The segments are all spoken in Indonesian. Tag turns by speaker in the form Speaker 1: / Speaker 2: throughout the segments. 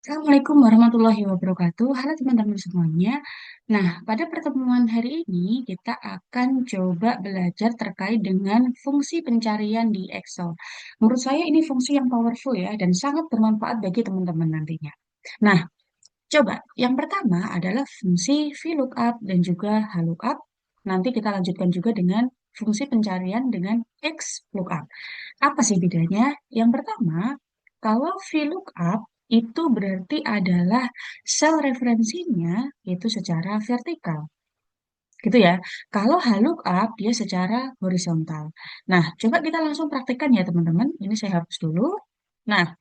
Speaker 1: Assalamualaikum warahmatullahi wabarakatuh. Halo teman-teman semuanya. Nah, pada pertemuan hari ini kita akan coba belajar terkait dengan fungsi pencarian di Excel. Menurut saya ini fungsi yang powerful ya dan sangat bermanfaat bagi teman-teman nantinya. Nah, coba yang pertama adalah fungsi VLOOKUP dan juga HLOOKUP. Nanti kita lanjutkan juga dengan fungsi pencarian dengan XLOOKUP. Apa sih bedanya? Yang pertama, kalau VLOOKUP itu berarti adalah sel referensinya itu secara vertikal. Gitu ya. Kalau VLOOKUP dia secara horizontal. Nah, coba kita langsung praktekkan ya teman-teman. Ini saya hapus dulu. Nah,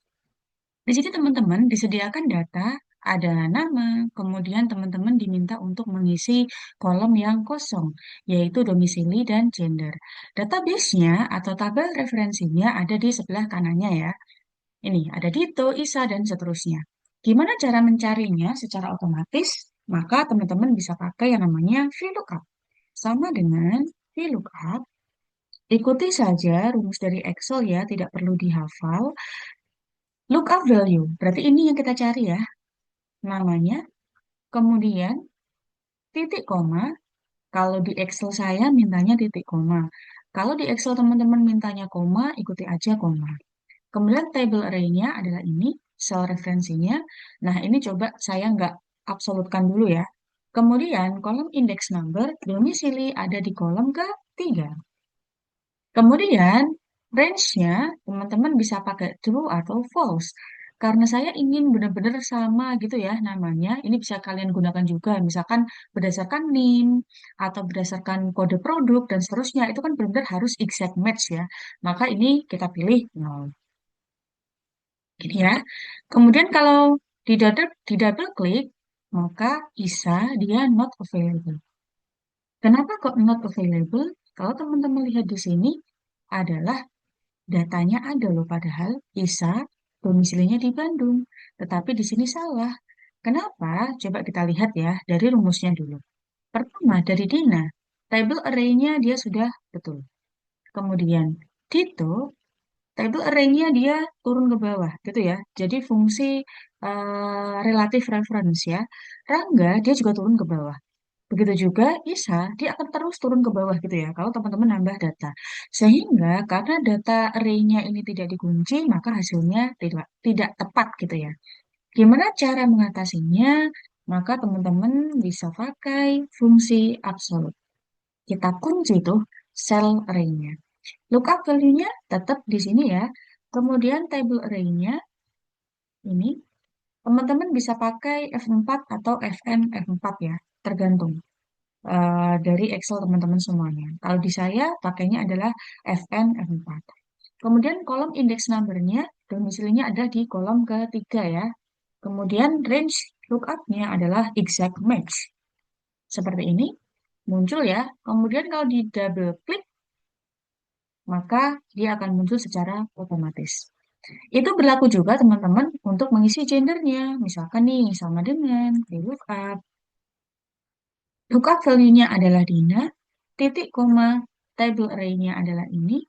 Speaker 1: di sini teman-teman disediakan data, ada nama, kemudian teman-teman diminta untuk mengisi kolom yang kosong, yaitu domisili dan gender. Database-nya atau tabel referensinya ada di sebelah kanannya ya. Ini ada Dito, Isa, dan seterusnya. Gimana cara mencarinya secara otomatis? Maka teman-teman bisa pakai yang namanya VLOOKUP. Sama dengan VLOOKUP, ikuti saja rumus dari Excel ya, tidak perlu dihafal. Lookup value, berarti ini yang kita cari ya, namanya. Kemudian titik koma, kalau di Excel saya mintanya titik koma. Kalau di Excel teman-teman mintanya koma, ikuti aja koma. Kemudian table array-nya adalah ini, cell referensinya. Nah, ini coba saya nggak absolutkan dulu ya. Kemudian kolom index number, domisili ada di kolom ketiga. Kemudian range-nya teman-teman bisa pakai true atau false. Karena saya ingin benar-benar sama gitu ya namanya. Ini bisa kalian gunakan juga. Misalkan berdasarkan NIM atau berdasarkan kode produk dan seterusnya. Itu kan benar-benar harus exact match ya. Maka ini kita pilih 0. Gini ya. Kemudian kalau di double klik, maka bisa dia not available. Kenapa kok not available? Kalau teman-teman lihat di sini adalah datanya ada loh, padahal Isa domisilinya di Bandung. Tetapi di sini salah. Kenapa? Coba kita lihat ya dari rumusnya dulu. Pertama, dari Dina, table array-nya dia sudah betul. Kemudian, Dito, table array-nya dia turun ke bawah gitu ya. Jadi fungsi relative reference ya. Rangga, dia juga turun ke bawah. Begitu juga Isa, dia akan terus turun ke bawah gitu ya, kalau teman-teman nambah data. Sehingga karena data array-nya ini tidak dikunci, maka hasilnya tidak tepat gitu ya. Gimana cara mengatasinya? Maka teman-teman bisa pakai fungsi absolute. Kita kunci tuh cell array-nya. Lookup value-nya tetap di sini ya. Kemudian table array-nya ini, teman-teman bisa pakai F4 atau FN F4 ya, tergantung dari Excel teman-teman semuanya. Kalau di saya pakainya adalah FN F4. Kemudian kolom index number-nya, domisilinya ada di kolom ketiga ya. Kemudian range lookup-nya adalah exact match. Seperti ini, muncul ya. Kemudian kalau di double klik, maka dia akan muncul secara otomatis. Itu berlaku juga teman-teman untuk mengisi gendernya. Misalkan nih, sama dengan di lookup. Lookup value-nya adalah Dina, titik koma, table array-nya adalah ini,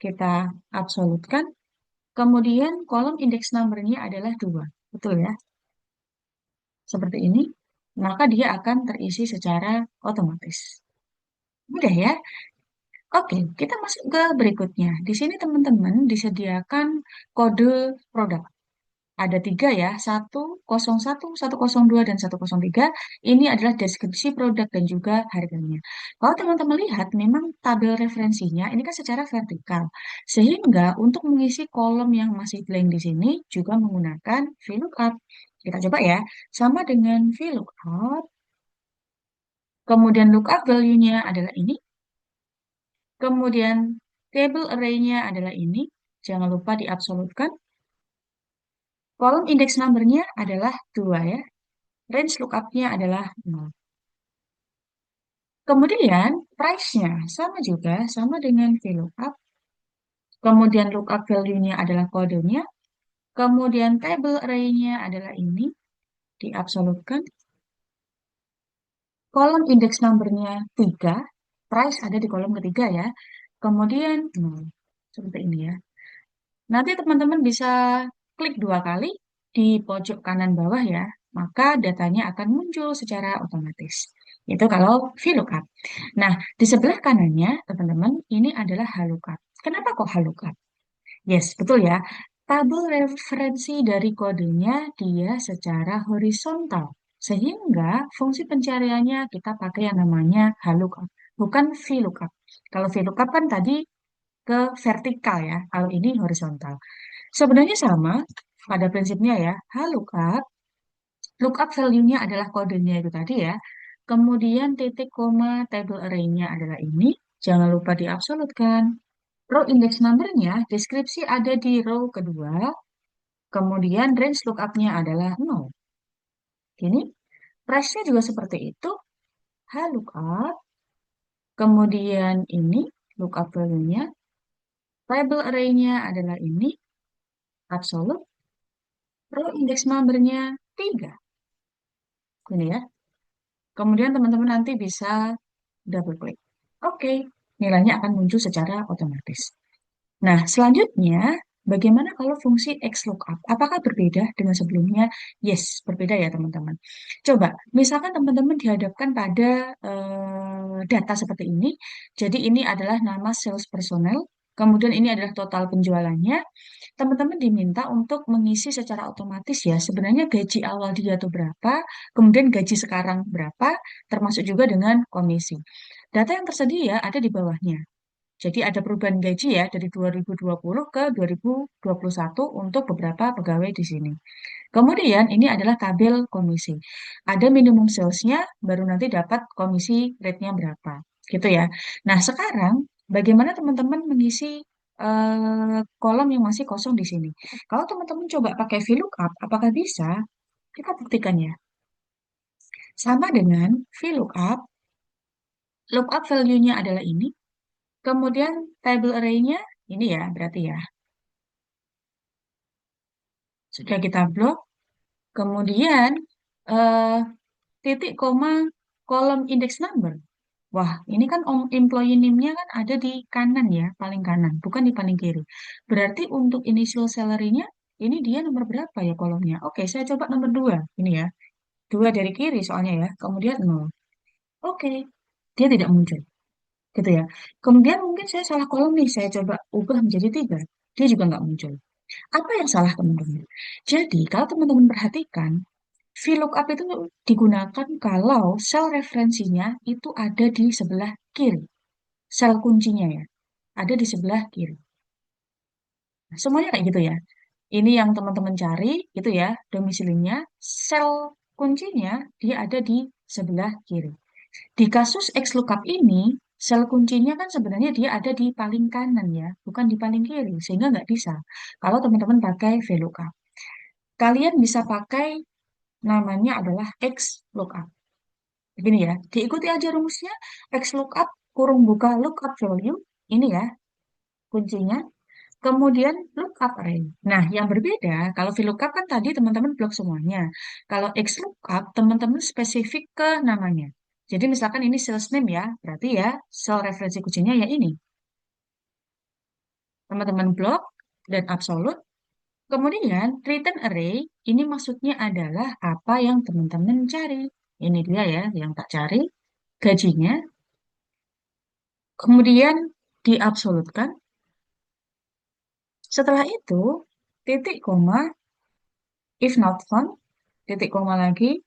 Speaker 1: kita absolutkan, kemudian kolom index number-nya adalah 2. Betul ya? Seperti ini, maka dia akan terisi secara otomatis. Mudah ya? Oke, kita masuk ke berikutnya. Di sini teman-teman disediakan kode produk. Ada tiga ya, 101, 102, dan 103. Ini adalah deskripsi produk dan juga harganya. Kalau teman-teman lihat, memang tabel referensinya ini kan secara vertikal. Sehingga untuk mengisi kolom yang masih blank di sini juga menggunakan VLOOKUP. Kita coba ya, sama dengan VLOOKUP. Kemudian lookup value-nya adalah ini. Kemudian table array-nya adalah ini. Jangan lupa diabsolutkan. Kolom index number-nya adalah 2 ya. Range lookup-nya adalah 0. Kemudian price-nya sama juga, sama dengan VLOOKUP. Kemudian lookup value-nya adalah kodenya. Kemudian table array-nya adalah ini, diabsolutkan. Kolom index number-nya 3, price ada di kolom ketiga ya. Kemudian 0. Seperti ini ya. Nanti teman-teman bisa klik 2 kali, di pojok kanan bawah ya, maka datanya akan muncul secara otomatis. Itu kalau VLOOKUP. Nah, di sebelah kanannya, teman-teman, ini adalah HLOOKUP. Kenapa kok HLOOKUP? Yes, betul ya. Tabel referensi dari kodenya dia secara horizontal. Sehingga fungsi pencariannya kita pakai yang namanya HLOOKUP, bukan VLOOKUP. Kalau VLOOKUP kan tadi ke vertikal ya, kalau ini horizontal. Sebenarnya sama pada prinsipnya ya. HLOOKUP, lookup value-nya adalah kodenya itu tadi ya. Kemudian titik koma table array-nya adalah ini. Jangan lupa diabsolutkan. Row index number-nya, deskripsi ada di row kedua. Kemudian range lookup-nya adalah 0. Ini price-nya juga seperti itu. HLOOKUP. Kemudian ini lookup value-nya. Table array-nya adalah ini. Absolute. Row index number-nya 3. Ini ya. Kemudian teman-teman nanti bisa double klik. Oke, nilainya akan muncul secara otomatis. Nah, selanjutnya, bagaimana kalau fungsi XLOOKUP? Apakah berbeda dengan sebelumnya? Yes, berbeda ya teman-teman. Coba, misalkan teman-teman dihadapkan pada data seperti ini. Jadi ini adalah nama sales personnel, kemudian ini adalah total penjualannya. Teman-teman diminta untuk mengisi secara otomatis ya, sebenarnya gaji awal dia itu berapa, kemudian gaji sekarang berapa, termasuk juga dengan komisi. Data yang tersedia ada di bawahnya. Jadi ada perubahan gaji ya dari 2020 ke 2021 untuk beberapa pegawai di sini. Kemudian ini adalah tabel komisi. Ada minimum salesnya, baru nanti dapat komisi rate-nya berapa. Gitu ya. Nah sekarang bagaimana teman-teman mengisi kolom yang masih kosong di sini? Kalau teman-teman coba pakai VLOOKUP, apakah bisa? Kita buktikan ya. Sama dengan VLOOKUP, lookup value-nya adalah ini. Kemudian table array-nya ini ya, berarti ya. Sudah kita blok. Kemudian eh, titik koma kolom index number. Wah, ini kan employee name-nya kan ada di kanan ya, paling kanan, bukan di paling kiri. Berarti untuk initial salary-nya, ini dia nomor berapa ya kolomnya? Oke, saya coba nomor 2. Ini ya, 2 dari kiri soalnya ya. Kemudian 0. Oke, dia tidak muncul. Gitu ya. Kemudian mungkin saya salah kolom nih, saya coba ubah menjadi 3. Dia juga nggak muncul. Apa yang salah teman-teman? Jadi, kalau teman-teman perhatikan, VLOOKUP itu digunakan kalau sel referensinya itu ada di sebelah kiri. Sel kuncinya ya, ada di sebelah kiri. Nah, semuanya kayak gitu ya. Ini yang teman-teman cari, itu ya, domisilinya. Sel kuncinya dia ada di sebelah kiri. Di kasus XLOOKUP ini, sel kuncinya kan sebenarnya dia ada di paling kanan ya, bukan di paling kiri, sehingga nggak bisa. Kalau teman-teman pakai VLOOKUP. Kalian bisa pakai namanya adalah XLOOKUP. Begini ya, diikuti aja rumusnya. XLOOKUP kurung buka lookup value. Ini ya, kuncinya. Kemudian lookup array. Nah, yang berbeda, kalau VLOOKUP kan tadi teman-teman blok semuanya. Kalau XLOOKUP, teman-teman spesifik ke namanya. Jadi misalkan ini sales name ya, berarti ya sel referensi kuncinya ya ini. Teman-teman blok dan absolute. Kemudian return array, ini maksudnya adalah apa yang teman-teman cari. Ini dia ya, yang tak cari. Gajinya. Kemudian diabsolutkan. Setelah itu, titik koma, if not found, titik koma lagi.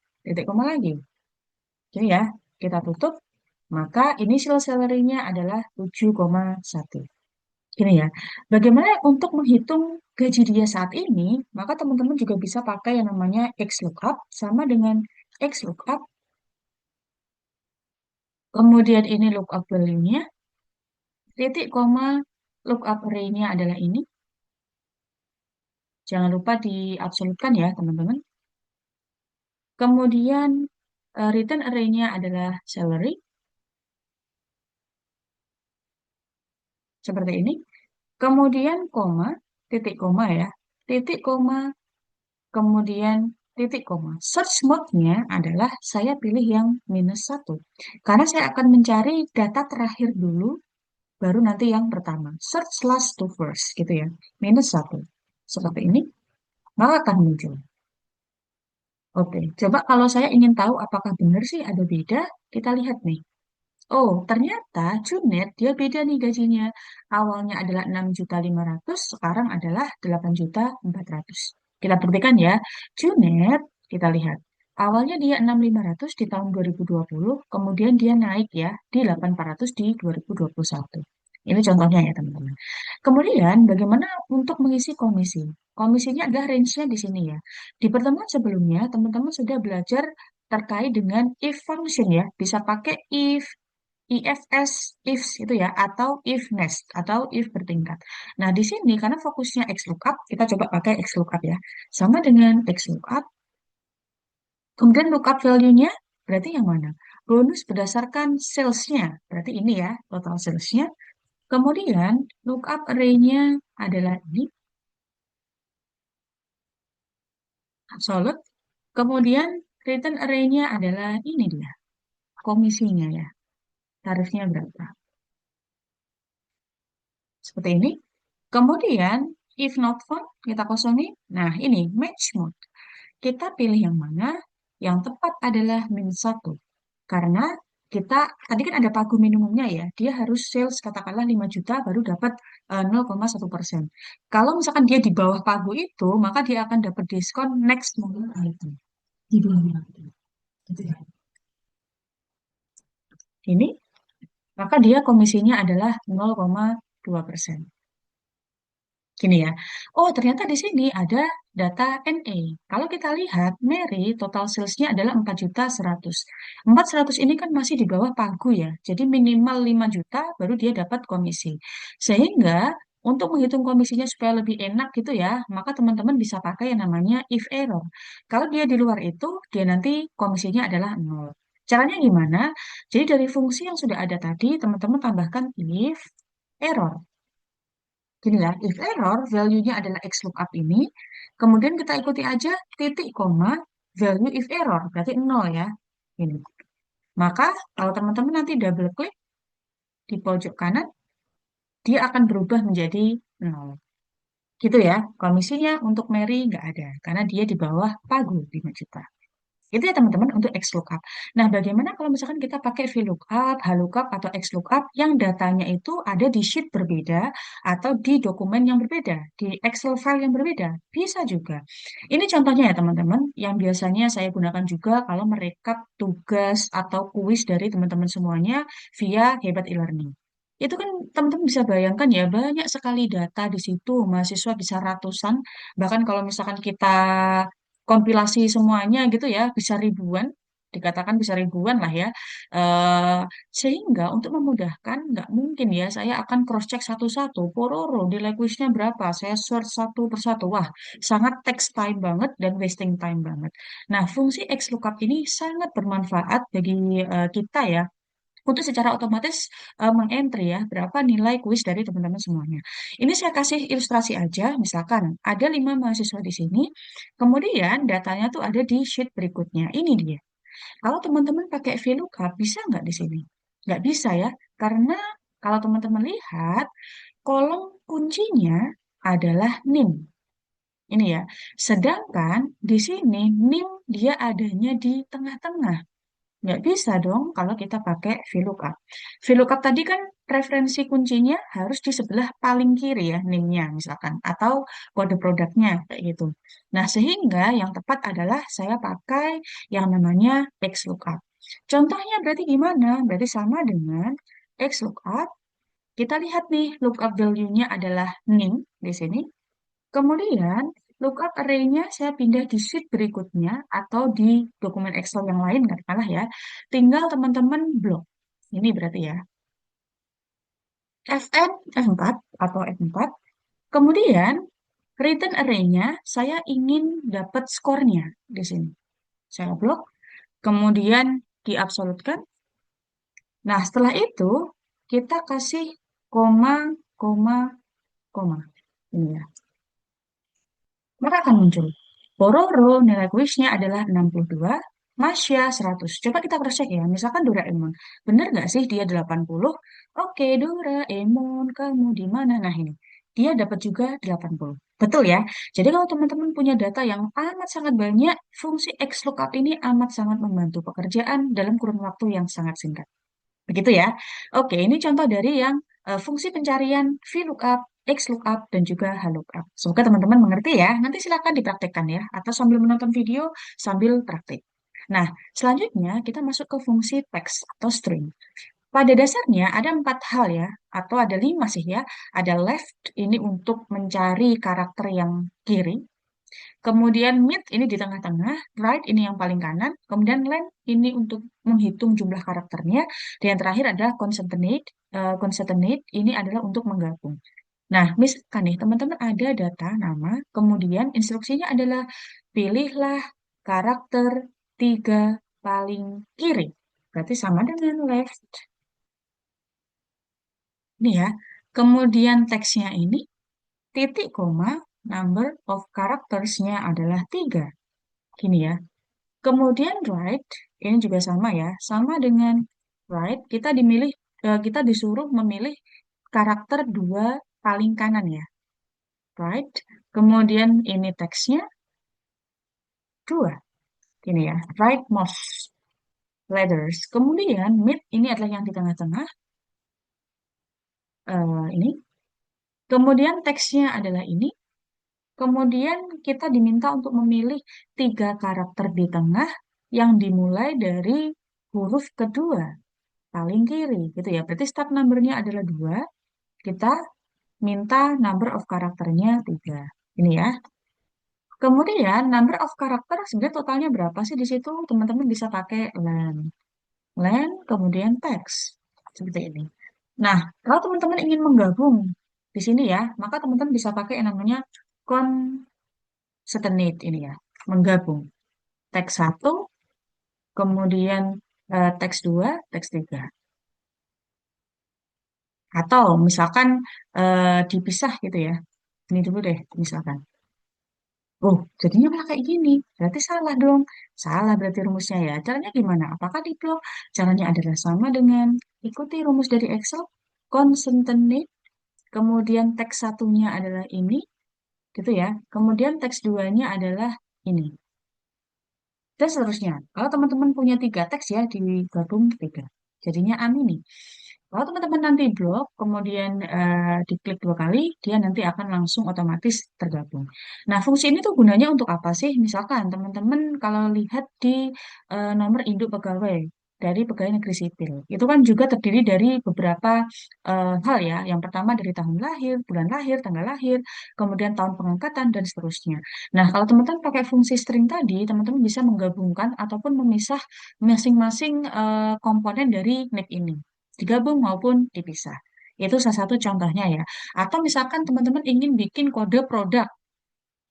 Speaker 1: Jadi ya, kita tutup, maka initial salary-nya adalah 7,1. Gini ya, bagaimana untuk menghitung gaji dia saat ini, maka teman-teman juga bisa pakai yang namanya XLOOKUP, sama dengan XLOOKUP, kemudian ini lookup value-nya, titik koma, lookup array-nya adalah ini. Jangan lupa diabsolutkan ya, teman-teman. Kemudian return array-nya adalah salary, seperti ini. Kemudian koma, titik koma ya, titik koma, kemudian titik koma. Search mode-nya adalah saya pilih yang -1. Karena saya akan mencari data terakhir dulu, baru nanti yang pertama. Search last to first, gitu ya. -1. Seperti ini, maka akan muncul. Oke, coba kalau saya ingin tahu apakah benar sih ada beda, kita lihat nih. Oh, ternyata Junet dia beda nih gajinya. Awalnya adalah 6.500.000, sekarang adalah 8.400.000. Kita buktikan ya. Junet, kita lihat. Awalnya dia 6.500 di tahun 2020, kemudian dia naik ya di 8.400 di 2021. Ini contohnya ya teman-teman. Kemudian bagaimana untuk mengisi komisi? Komisinya adalah range-nya di sini ya. Di pertemuan sebelumnya, teman-teman sudah belajar terkait dengan if function ya. Bisa pakai if, IFS, ifs itu ya, atau if nest, atau if bertingkat. Nah, di sini karena fokusnya XLOOKUP, kita coba pakai XLOOKUP ya. Sama dengan XLOOKUP, kemudian lookup value-nya, berarti yang mana? Bonus berdasarkan sales-nya, berarti ini ya, total sales-nya. Kemudian lookup array-nya adalah ini, absolute. Kemudian return array-nya adalah ini dia, komisinya ya, tarifnya berapa. Seperti ini. Kemudian, if not found, kita kosongi. Nah, ini match mode. Kita pilih yang mana? Yang tepat adalah min 1. Karena kita, tadi kan ada pagu minimumnya ya, dia harus sales katakanlah 5 juta baru dapat 0,1%. Kalau misalkan dia di bawah pagu itu, maka dia akan dapat diskon next model item. Di bawahnya. Gitu ya. Ini, maka dia komisinya adalah 0,2%. Gini ya. Oh, ternyata di sini ada data NA. Kalau kita lihat, Mary total salesnya adalah 4.100.000. 4.100 ini kan masih di bawah pagu ya. Jadi minimal 5 juta baru dia dapat komisi. Sehingga untuk menghitung komisinya supaya lebih enak gitu ya, maka teman-teman bisa pakai yang namanya if error. Kalau dia di luar itu, dia nanti komisinya adalah nol. Caranya gimana? Jadi dari fungsi yang sudah ada tadi, teman-teman tambahkan if error. Gini ya, if error, value-nya adalah X lookup ini, kemudian kita ikuti aja titik koma, value if error, berarti 0 ya. Ini. Maka kalau teman-teman nanti double klik di pojok kanan, dia akan berubah menjadi 0. Gitu ya, komisinya untuk Mary nggak ada, karena dia di bawah pagu 5 juta. Itu ya teman-teman untuk XLOOKUP. Nah, bagaimana kalau misalkan kita pakai VLOOKUP, HLOOKUP, atau XLOOKUP yang datanya itu ada di sheet berbeda atau di dokumen yang berbeda, di Excel file yang berbeda? Bisa juga. Ini contohnya ya teman-teman, yang biasanya saya gunakan juga kalau merekap tugas atau kuis dari teman-teman semuanya via Hebat e-learning. Itu kan teman-teman bisa bayangkan ya, banyak sekali data di situ, mahasiswa bisa ratusan, bahkan kalau misalkan kita kompilasi semuanya gitu ya, bisa ribuan, dikatakan bisa ribuan lah ya. Eh, Sehingga untuk memudahkan, nggak mungkin ya, saya akan cross-check satu-satu, pororo, nilai kuisnya berapa, saya search satu persatu. Wah, sangat takes time banget dan wasting time banget. Nah, fungsi XLOOKUP ini sangat bermanfaat bagi kita ya, untuk secara otomatis mengentry ya berapa nilai kuis dari teman-teman semuanya. Ini saya kasih ilustrasi aja, misalkan ada 5 mahasiswa di sini, kemudian datanya tuh ada di sheet berikutnya. Ini dia. Kalau teman-teman pakai VLOOKUP, bisa nggak di sini? Nggak bisa ya, karena kalau teman-teman lihat, kolom kuncinya adalah NIM. Ini ya. Sedangkan di sini NIM dia adanya di tengah-tengah. Nggak bisa dong kalau kita pakai VLOOKUP. VLOOKUP tadi kan referensi kuncinya harus di sebelah paling kiri ya, NIM-nya misalkan, atau kode produknya kayak gitu. Nah, sehingga yang tepat adalah saya pakai yang namanya XLOOKUP. Contohnya berarti gimana? Berarti sama dengan XLOOKUP. Kita lihat nih, lookup value-nya adalah NIM di sini. Kemudian, lookup array-nya saya pindah di sheet berikutnya atau di dokumen Excel yang lain, katakanlah ya. Tinggal teman-teman blok. Ini berarti ya. Fn, F4 atau F4. Kemudian, return array-nya saya ingin dapat skornya di sini. Saya blok, kemudian diabsolutkan. Nah, setelah itu, kita kasih koma, koma, koma. Ini ya. Maka akan muncul. Pororo nilai kuisnya adalah 62, Masya 100. Coba kita cross check ya. Misalkan Doraemon. Bener nggak sih dia 80? Oke, Doraemon, kamu di mana? Nah ini. Dia dapat juga 80. Betul ya. Jadi kalau teman-teman punya data yang amat sangat banyak, fungsi XLOOKUP ini amat sangat membantu pekerjaan dalam kurun waktu yang sangat singkat. Begitu ya. Oke, ini contoh dari yang fungsi pencarian VLOOKUP, XLOOKUP, dan juga HLOOKUP. Semoga teman-teman mengerti ya. Nanti silakan dipraktekkan ya. Atau sambil menonton video, sambil praktik. Nah, selanjutnya kita masuk ke fungsi text atau string. Pada dasarnya ada empat hal ya, atau ada lima sih ya. Ada left, ini untuk mencari karakter yang kiri. Kemudian mid ini di tengah-tengah, right ini yang paling kanan, kemudian length ini untuk menghitung jumlah karakternya, dan yang terakhir adalah concatenate. Concatenate ini adalah untuk menggabung. Nah, misalkan nih teman-teman ada data nama, kemudian instruksinya adalah pilihlah karakter tiga paling kiri. Berarti sama dengan left. Ini ya. Kemudian teksnya ini titik koma number of characters-nya adalah 3. Gini ya. Kemudian right, ini juga sama ya, sama dengan right, kita disuruh memilih karakter dua paling kanan ya, right. Kemudian ini teksnya dua, ini ya, rightmost letters. Kemudian mid ini adalah yang di tengah-tengah, ini. Kemudian teksnya adalah ini. Kemudian kita diminta untuk memilih tiga karakter di tengah yang dimulai dari huruf kedua paling kiri gitu ya. Berarti start number-nya adalah 2. Kita minta number of karakternya 3. Ini ya. Kemudian number of karakter sebenarnya totalnya berapa sih di situ? Teman-teman bisa pakai len. Len kemudian text. Seperti ini. Nah, kalau teman-teman ingin menggabung di sini ya, maka teman-teman bisa pakai yang namanya concatenate ini ya. Menggabung. Teks satu, kemudian teks 2, teks 3. Atau misalkan dipisah gitu ya. Ini dulu deh, misalkan. Oh, jadinya malah kayak gini. Berarti salah dong. Salah berarti rumusnya ya. Caranya gimana? Apakah di blok? Caranya adalah sama dengan ikuti rumus dari Excel. Concatenate. Kemudian teks satunya adalah ini. Gitu ya. Kemudian teks duanya adalah ini. Dan seterusnya. Kalau teman-teman punya tiga teks ya, digabung tiga. Jadinya ini. Kalau teman-teman nanti blok, kemudian diklik dua kali, dia nanti akan langsung otomatis tergabung. Nah, fungsi ini tuh gunanya untuk apa sih? Misalkan teman-teman kalau lihat di nomor induk pegawai dari pegawai negeri sipil, itu kan juga terdiri dari beberapa hal ya. Yang pertama dari tahun lahir, bulan lahir, tanggal lahir, kemudian tahun pengangkatan, dan seterusnya. Nah, kalau teman-teman pakai fungsi string tadi, teman-teman bisa menggabungkan ataupun memisah masing-masing komponen dari NIP ini digabung maupun dipisah. Itu salah satu contohnya ya. Atau misalkan teman-teman ingin bikin kode produk.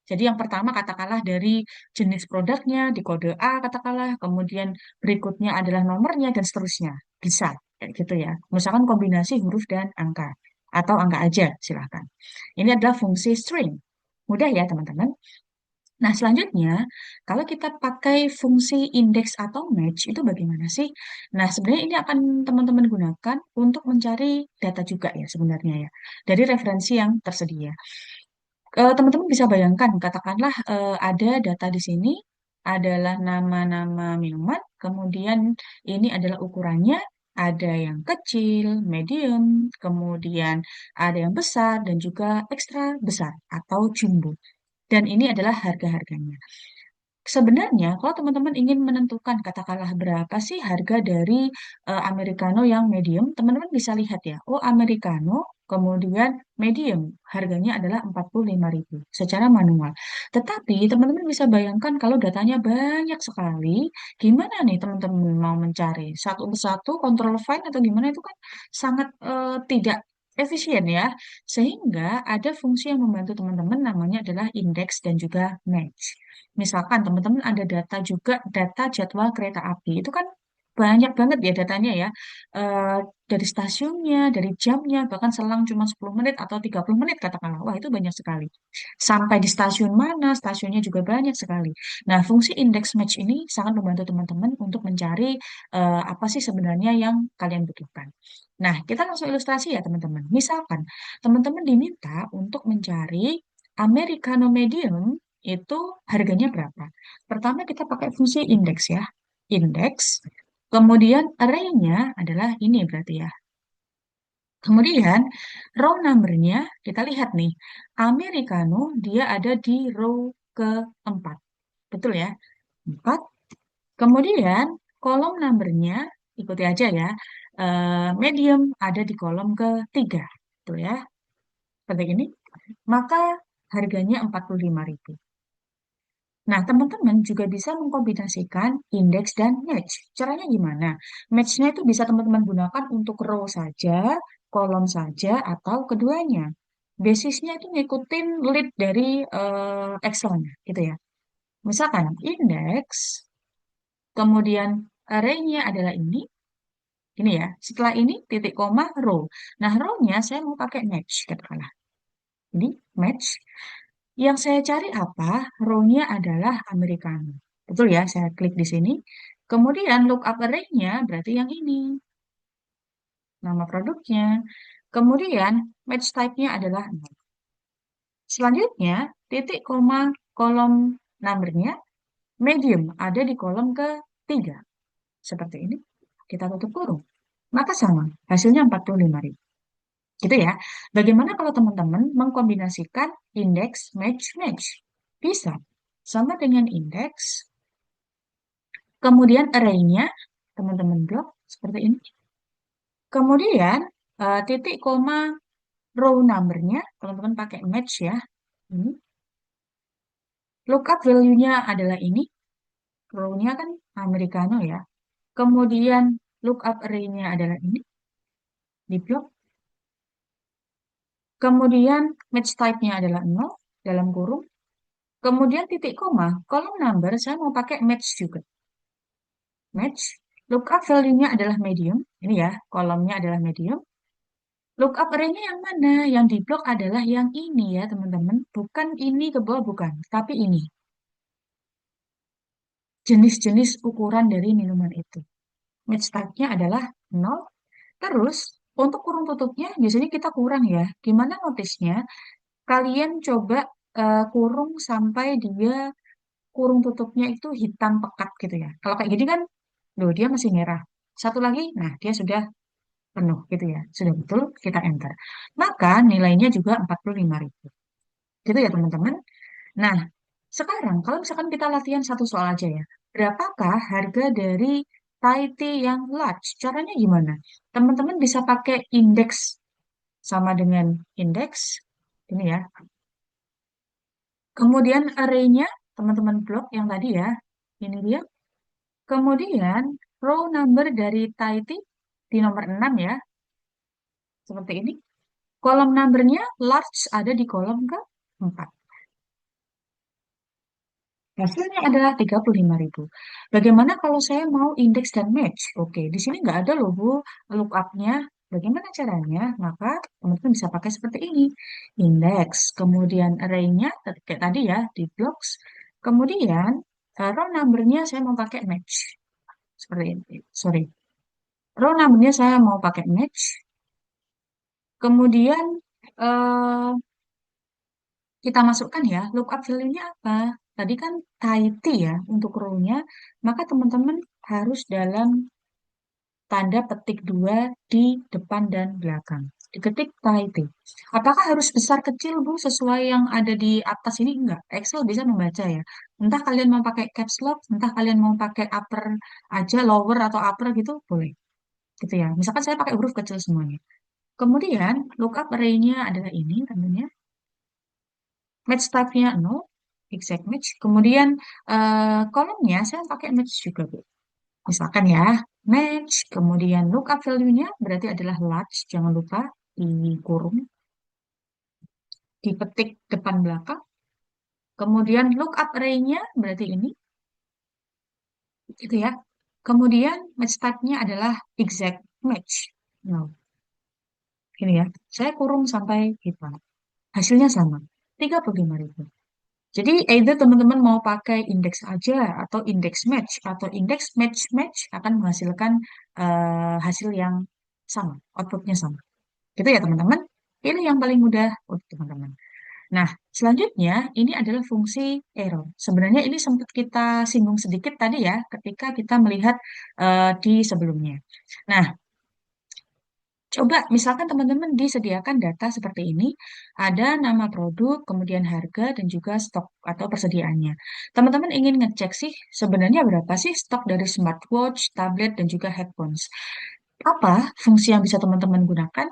Speaker 1: Jadi yang pertama katakanlah dari jenis produknya di kode A katakanlah, kemudian berikutnya adalah nomornya dan seterusnya. Bisa kayak gitu ya. Misalkan kombinasi huruf dan angka atau angka aja silahkan. Ini adalah fungsi string. Mudah ya teman-teman. Nah, selanjutnya, kalau kita pakai fungsi index atau match, itu bagaimana sih? Nah, sebenarnya ini akan teman-teman gunakan untuk mencari data juga ya sebenarnya ya, dari referensi yang tersedia. Teman-teman bisa bayangkan, katakanlah ada data di sini, adalah nama-nama minuman, kemudian ini adalah ukurannya, ada yang kecil, medium, kemudian ada yang besar, dan juga ekstra besar atau jumbo. Dan ini adalah harga-harganya. Sebenarnya, kalau teman-teman ingin menentukan katakanlah berapa sih harga dari americano yang medium, teman-teman bisa lihat ya. Oh, americano, kemudian medium, harganya adalah 45.000 secara manual. Tetapi teman-teman bisa bayangkan kalau datanya banyak sekali, gimana nih teman-teman mau mencari satu persatu, control find atau gimana itu kan sangat tidak efisien ya. Sehingga ada fungsi yang membantu teman-teman namanya adalah index dan juga match. Misalkan teman-teman ada data juga, data jadwal kereta api. Itu kan banyak banget ya datanya ya. Eh, dari stasiunnya, dari jamnya, bahkan selang cuma 10 menit atau 30 menit katakanlah. Wah, itu banyak sekali. Sampai di stasiun mana, stasiunnya juga banyak sekali. Nah, fungsi index match ini sangat membantu teman-teman untuk mencari apa sih sebenarnya yang kalian butuhkan. Nah, kita langsung ilustrasi ya teman-teman. Misalkan teman-teman diminta untuk mencari Americano medium itu harganya berapa? Pertama kita pakai fungsi indeks ya. Indeks. Kemudian array-nya adalah ini berarti ya. Kemudian row number-nya kita lihat nih. Americano dia ada di row keempat. Betul ya? 4. Kemudian kolom number-nya ikuti aja ya. Medium ada di kolom ketiga. Betul ya? Seperti ini. Maka harganya 45.000. Nah, teman-teman juga bisa mengkombinasikan indeks dan match. Caranya gimana? Match-nya itu bisa teman-teman gunakan untuk row saja, kolom saja, atau keduanya. Basisnya itu ngikutin lead dari Excel-nya, gitu ya. Misalkan indeks, kemudian array-nya adalah ini ya. Setelah ini titik koma row. Nah, row-nya saya mau pakai match, katakanlah. Ini match. Yang saya cari apa? Row-nya adalah Americano. Betul ya, saya klik di sini. Kemudian lookup array-nya berarti yang ini, nama produknya. Kemudian match type-nya adalah nol. Selanjutnya, titik koma kolom number-nya medium ada di kolom ketiga. Seperti ini. Kita tutup kurung. Maka sama, hasilnya 45.000. Gitu ya. Bagaimana kalau teman-teman mengkombinasikan indeks match-match? Bisa. Sama dengan indeks, kemudian array-nya, teman-teman blok seperti ini. Kemudian titik koma row number-nya, teman-teman pakai match ya. Ini. Lookup value-nya adalah ini. Row-nya kan Americano ya. Kemudian lookup array-nya adalah ini. Di blok. Kemudian match type-nya adalah 0 dalam kurung. Kemudian titik koma, kolom number saya mau pakai match juga. Match. Lookup value-nya adalah medium. Ini ya, kolomnya adalah medium. Lookup array-nya yang mana? Yang di blok adalah yang ini ya, teman-teman. Bukan ini ke bawah, bukan. Tapi ini. Jenis-jenis ukuran dari minuman itu. Match type-nya adalah 0. Terus, untuk kurung tutupnya, biasanya kita kurang ya. Gimana notisnya? Kalian coba kurung sampai dia kurung tutupnya itu hitam pekat gitu ya. Kalau kayak gini kan, loh dia masih merah. Satu lagi, nah dia sudah penuh gitu ya. Sudah betul, kita enter. Maka nilainya juga 45.000. Gitu ya teman-teman. Nah, sekarang kalau misalkan kita latihan satu soal aja ya. Berapakah harga dari Thai tea yang large? Caranya gimana? Teman-teman bisa pakai indeks sama dengan indeks. Ini ya. Kemudian array-nya, teman-teman blok yang tadi ya. Ini dia. Kemudian row number dari Thai tea di nomor 6 ya. Seperti ini. Kolom numbernya large ada di kolom ke-4. Hasilnya adalah 35.000. Bagaimana kalau saya mau indeks dan match? Oke, di sini nggak ada loh Bu lookup-nya. Bagaimana caranya? Maka teman-teman bisa pakai seperti ini. Indeks, kemudian array-nya kayak tadi ya, di blocks. Kemudian row number-nya saya mau pakai match. Seperti ini. Sorry. Row number-nya saya mau pakai match. Kemudian eh, kita masukkan ya, lookup value-nya apa? Tadi kan tidy ya untuk row-nya, maka teman-teman harus dalam tanda petik dua di depan dan belakang. Diketik tidy. Apakah harus besar kecil, Bu, sesuai yang ada di atas ini? Enggak. Excel bisa membaca ya. Entah kalian mau pakai caps lock, entah kalian mau pakai upper aja, lower atau upper gitu, boleh. Gitu ya. Misalkan saya pakai huruf kecil semuanya. Kemudian, lookup array-nya adalah ini tentunya. Match type-nya 0, exact match. Kemudian kolomnya saya pakai match juga, Bu. Misalkan ya, match, kemudian lookup value-nya berarti adalah large, jangan lupa dikurung, dipetik depan belakang. Kemudian lookup array-nya berarti ini, gitu ya. Kemudian match type-nya adalah exact match. No, ini ya. Saya kurung sampai hitam. Hasilnya sama, 35.000. Jadi, either teman-teman mau pakai indeks aja, atau indeks match, atau indeks match-match akan menghasilkan hasil yang sama, outputnya sama. Gitu ya teman-teman. Pilih yang paling mudah untuk teman-teman. Nah, selanjutnya ini adalah fungsi error. Sebenarnya ini sempat kita singgung sedikit tadi ya, ketika kita melihat di sebelumnya. Nah, coba misalkan teman-teman disediakan data seperti ini, ada nama produk, kemudian harga, dan juga stok atau persediaannya. Teman-teman ingin ngecek sih sebenarnya berapa sih stok dari smartwatch, tablet, dan juga headphones. Apa fungsi yang bisa teman-teman gunakan?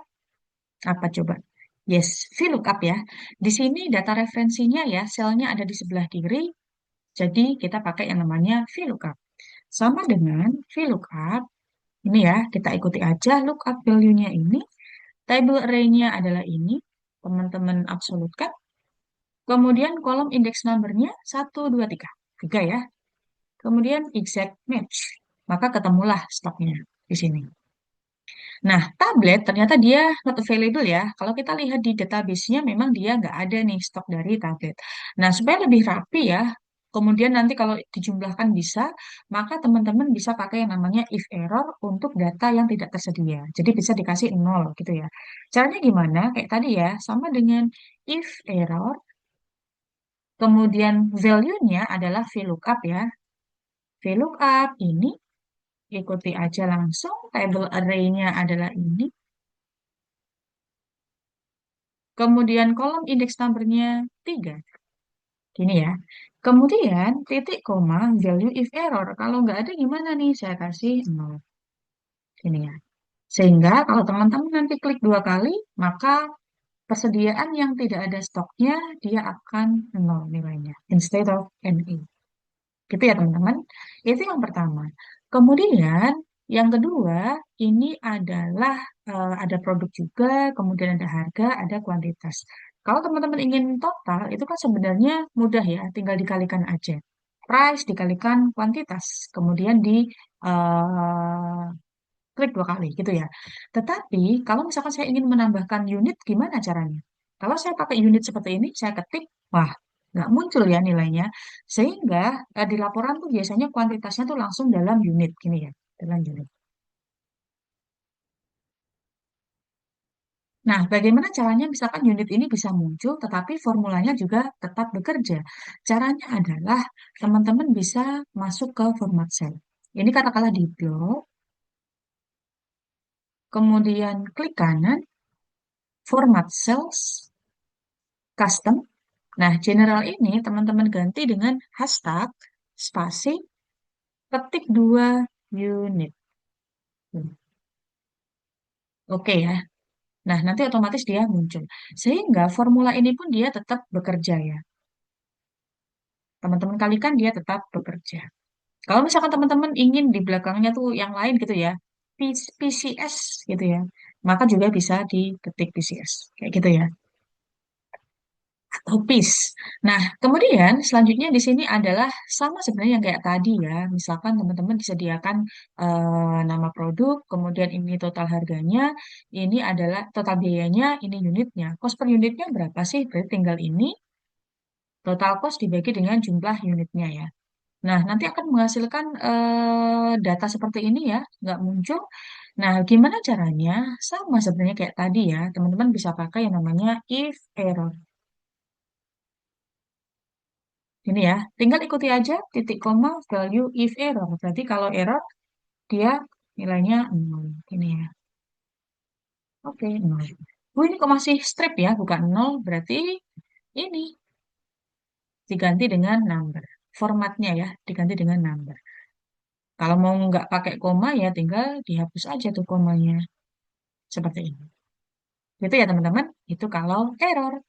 Speaker 1: Apa coba? Yes, VLOOKUP ya. Di sini data referensinya ya, selnya ada di sebelah kiri, jadi kita pakai yang namanya VLOOKUP. Sama dengan VLOOKUP, ini ya, kita ikuti aja lookup value-nya ini. Table array-nya adalah ini, teman-teman absolutkan. Kemudian kolom index number-nya 1, 2, 3. 3 ya. Kemudian exact match. Maka ketemulah stoknya di sini. Nah, tablet ternyata dia not available ya. Kalau kita lihat di database-nya memang dia nggak ada nih stok dari tablet. Nah, supaya lebih rapi ya, kemudian nanti kalau dijumlahkan bisa, maka teman-teman bisa pakai yang namanya if error untuk data yang tidak tersedia. Jadi bisa dikasih 0 gitu ya. Caranya gimana? Kayak tadi ya, sama dengan if error, kemudian value-nya adalah VLOOKUP ya. VLOOKUP ini ikuti aja langsung, table array-nya adalah ini. Kemudian kolom indeks numbernya 3. Gini ya. Kemudian titik koma value if error. Kalau nggak ada gimana nih? Saya kasih 0. Gini ya. Sehingga kalau teman-teman nanti klik 2 kali, maka persediaan yang tidak ada stoknya, dia akan 0 nilainya. Instead of NA. Gitu ya teman-teman. Itu yang pertama. Kemudian yang kedua, ini adalah ada produk juga, kemudian ada harga, ada kuantitas. Kalau teman-teman ingin total, itu kan sebenarnya mudah ya, tinggal dikalikan aja. Price dikalikan kuantitas, kemudian di eh, klik 2 kali gitu ya. Tetapi kalau misalkan saya ingin menambahkan unit, gimana caranya? Kalau saya pakai unit seperti ini, saya ketik, wah, nggak muncul ya nilainya. Sehingga di laporan tuh biasanya kuantitasnya tuh langsung dalam unit, gini ya, dalam unit. Nah, bagaimana caranya misalkan unit ini bisa muncul, tetapi formulanya juga tetap bekerja? Caranya adalah teman-teman bisa masuk ke format cell. Ini katakanlah di blok, kemudian klik kanan, format cells, custom. Nah, general ini teman-teman ganti dengan hashtag spasi ketik 2 unit. Oke ya. Nah, nanti otomatis dia muncul. Sehingga formula ini pun dia tetap bekerja ya. Teman-teman kalikan dia tetap bekerja. Kalau misalkan teman-teman ingin di belakangnya tuh yang lain gitu ya, PCS gitu ya, maka juga bisa diketik PCS. Kayak gitu ya. Topis. Nah, kemudian selanjutnya di sini adalah sama sebenarnya yang kayak tadi ya. Misalkan teman-teman disediakan nama produk, kemudian ini total harganya, ini adalah total biayanya, ini unitnya. Cost per unitnya berapa sih? Berarti tinggal ini total cost dibagi dengan jumlah unitnya ya. Nah, nanti akan menghasilkan data seperti ini ya, nggak muncul. Nah, gimana caranya? Sama sebenarnya kayak tadi ya, teman-teman bisa pakai yang namanya if error. Ini ya, tinggal ikuti aja titik koma value if error. Berarti kalau error dia nilainya 0. Ini ya. Oke, 0. Oh, ini kok masih strip ya, bukan 0. Berarti ini diganti dengan number. Formatnya ya, diganti dengan number. Kalau mau nggak pakai koma ya tinggal dihapus aja tuh komanya. Seperti ini. Gitu ya teman-teman. Itu kalau error.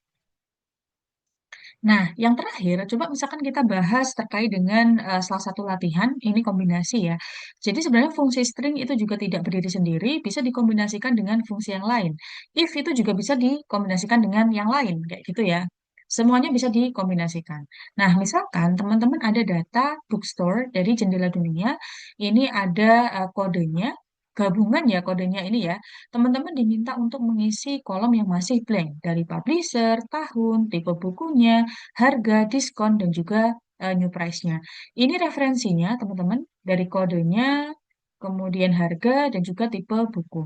Speaker 1: Nah, yang terakhir, coba misalkan kita bahas terkait dengan salah satu latihan, ini kombinasi ya. Jadi sebenarnya fungsi string itu juga tidak berdiri sendiri, bisa dikombinasikan dengan fungsi yang lain. If itu juga bisa dikombinasikan dengan yang lain, kayak gitu ya. Semuanya bisa dikombinasikan. Nah, misalkan teman-teman ada data bookstore dari Jendela Dunia, ini ada kodenya, gabungan ya kodenya ini ya. Teman-teman diminta untuk mengisi kolom yang masih blank dari publisher, tahun, tipe bukunya, harga, diskon, dan juga new price-nya. Ini referensinya, teman-teman, dari kodenya, kemudian harga, dan juga tipe buku.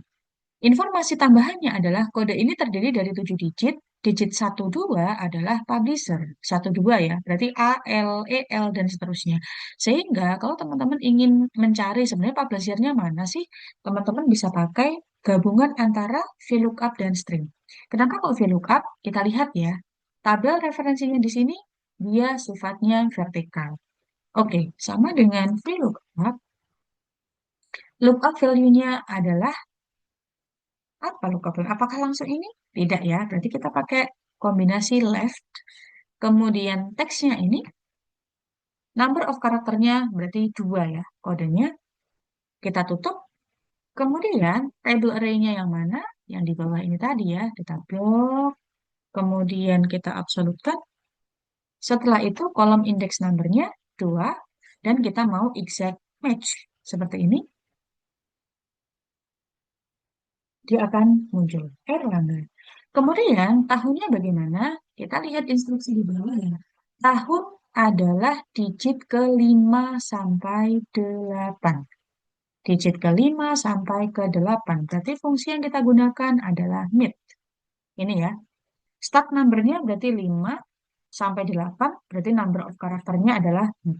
Speaker 1: Informasi tambahannya adalah kode ini terdiri dari 7 digit. Digit 1, 2 adalah publisher. 1, 2 ya, berarti A, L, E, L, dan seterusnya. Sehingga kalau teman-teman ingin mencari sebenarnya publishernya mana sih, teman-teman bisa pakai gabungan antara VLOOKUP dan string. Kenapa kok VLOOKUP? Kita lihat ya. Tabel referensinya di sini, dia sifatnya vertikal. Oke, sama dengan VLOOKUP, lookup value-nya adalah apa lookup value? Apakah langsung ini? Tidak ya, berarti kita pakai kombinasi left, kemudian teksnya ini, number of karakternya berarti 2 ya, kodenya, kita tutup, kemudian table array-nya yang mana? Yang di bawah ini tadi ya, kita blok, kemudian kita absolutkan, setelah itu kolom index number-nya 2, dan kita mau exact match, seperti ini, dia akan muncul Erlangga. Kemudian tahunnya bagaimana? Kita lihat instruksi di bawah ya. Tahun adalah digit ke-5 sampai 8. Digit ke-5 sampai ke-8. Berarti fungsi yang kita gunakan adalah mid. Ini ya. Start number-nya berarti 5 sampai 8. Berarti number of karakternya adalah 4.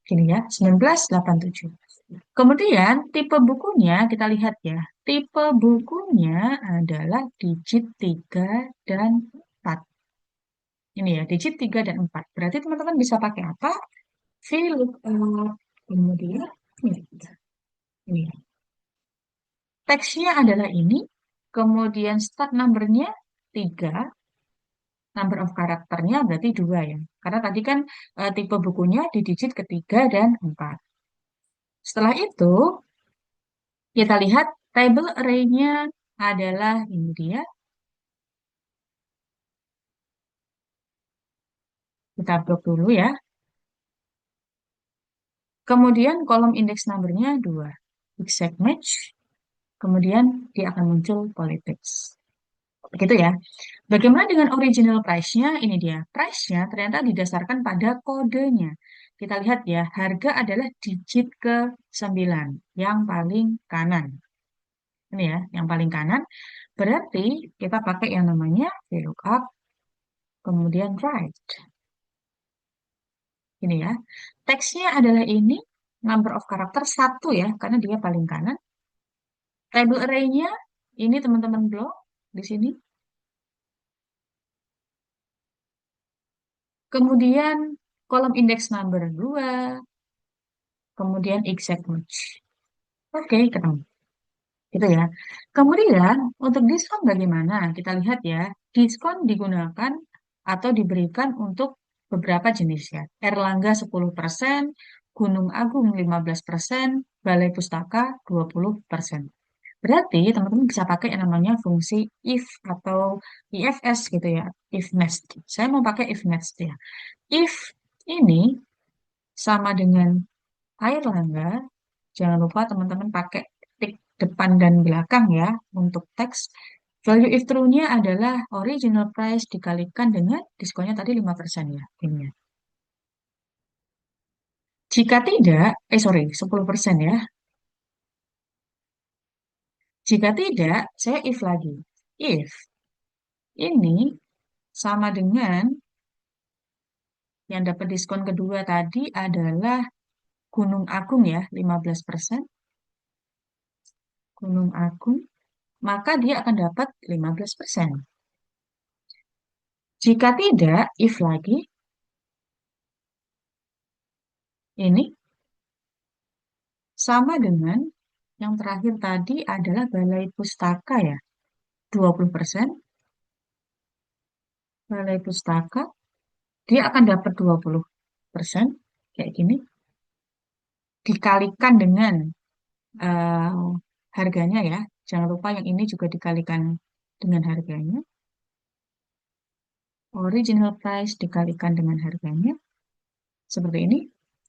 Speaker 1: Ini ya, 1987. Kemudian tipe bukunya kita lihat ya. Tipe bukunya adalah digit 3 dan 4. Ini ya, digit 3 dan 4. Berarti teman-teman bisa pakai apa? VLOOKUP. Kemudian ini ya. Teksnya adalah ini. Kemudian start number-nya 3. Number of karakternya berarti 2 ya. Karena tadi kan tipe bukunya di digit ketiga dan 4. Setelah itu, kita lihat table array-nya adalah ini dia. Kita blok dulu ya. Kemudian kolom index number-nya 2. Exact match. Kemudian dia akan muncul politics. Begitu ya. Bagaimana dengan original price-nya? Ini dia. Price-nya ternyata didasarkan pada kodenya. Kita lihat ya, harga adalah digit ke-9 yang paling kanan. Ini ya, yang paling kanan. Berarti kita pakai yang namanya VLOOKUP, kemudian right. Ini ya. Teksnya adalah ini, number of character 1 ya, karena dia paling kanan. Table array-nya, ini teman-teman blok di sini. Kemudian kolom index number 2, kemudian exact match. Oke, ketemu. Gitu ya. Kemudian untuk diskon bagaimana? Kita lihat ya. Diskon digunakan atau diberikan untuk beberapa jenis ya. Erlangga 10%, Gunung Agung 15%, Balai Pustaka 20%. Berarti teman-teman bisa pakai yang namanya fungsi if atau IFS gitu ya. If nest. Saya mau pakai if nest ya. If ini sama dengan Airlangga, jangan lupa teman-teman pakai tik depan dan belakang ya untuk teks. Value if true-nya adalah original price dikalikan dengan diskonnya tadi 5% ya, timnya. Jika tidak, sorry, 10% ya. Jika tidak, saya if lagi. If ini sama dengan yang dapat diskon kedua tadi adalah Gunung Agung ya, 15%. Gunung Agung, maka dia akan dapat 15%. Jika tidak, if lagi, ini sama dengan yang terakhir tadi adalah Balai Pustaka ya, 20%. Balai Pustaka, dia akan dapat 20%, kayak gini, dikalikan dengan eh, harganya ya. Jangan lupa yang ini juga dikalikan dengan harganya. Original price dikalikan dengan harganya, seperti ini.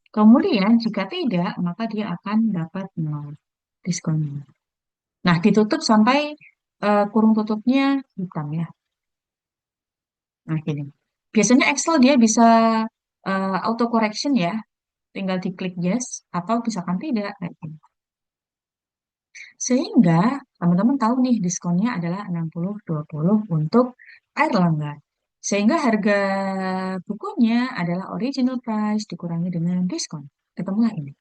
Speaker 1: Kemudian jika tidak, maka dia akan dapat 0 diskonnya. Nah, ditutup sampai kurung tutupnya hitam ya. Nah, gini. Biasanya Excel dia bisa auto correction ya, tinggal diklik yes atau misalkan tidak kayak gini. Sehingga teman-teman tahu nih diskonnya adalah 60-20 untuk Airlangga. Sehingga harga bukunya adalah original price dikurangi dengan diskon. Ketemulah ini.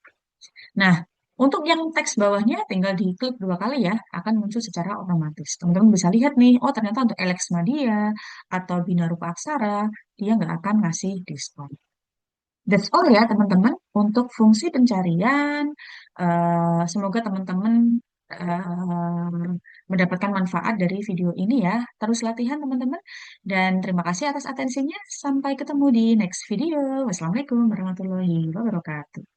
Speaker 1: Nah, untuk yang teks bawahnya tinggal diklik 2 kali ya, akan muncul secara otomatis. Teman-teman bisa lihat nih, oh ternyata untuk Alex Media atau Bina Rupa Aksara, dia nggak akan ngasih diskon. That's all ya teman-teman untuk fungsi pencarian. Semoga teman-teman mendapatkan manfaat dari video ini ya. Terus latihan teman-teman. Dan terima kasih atas atensinya. Sampai ketemu di next video. Wassalamualaikum warahmatullahi wabarakatuh.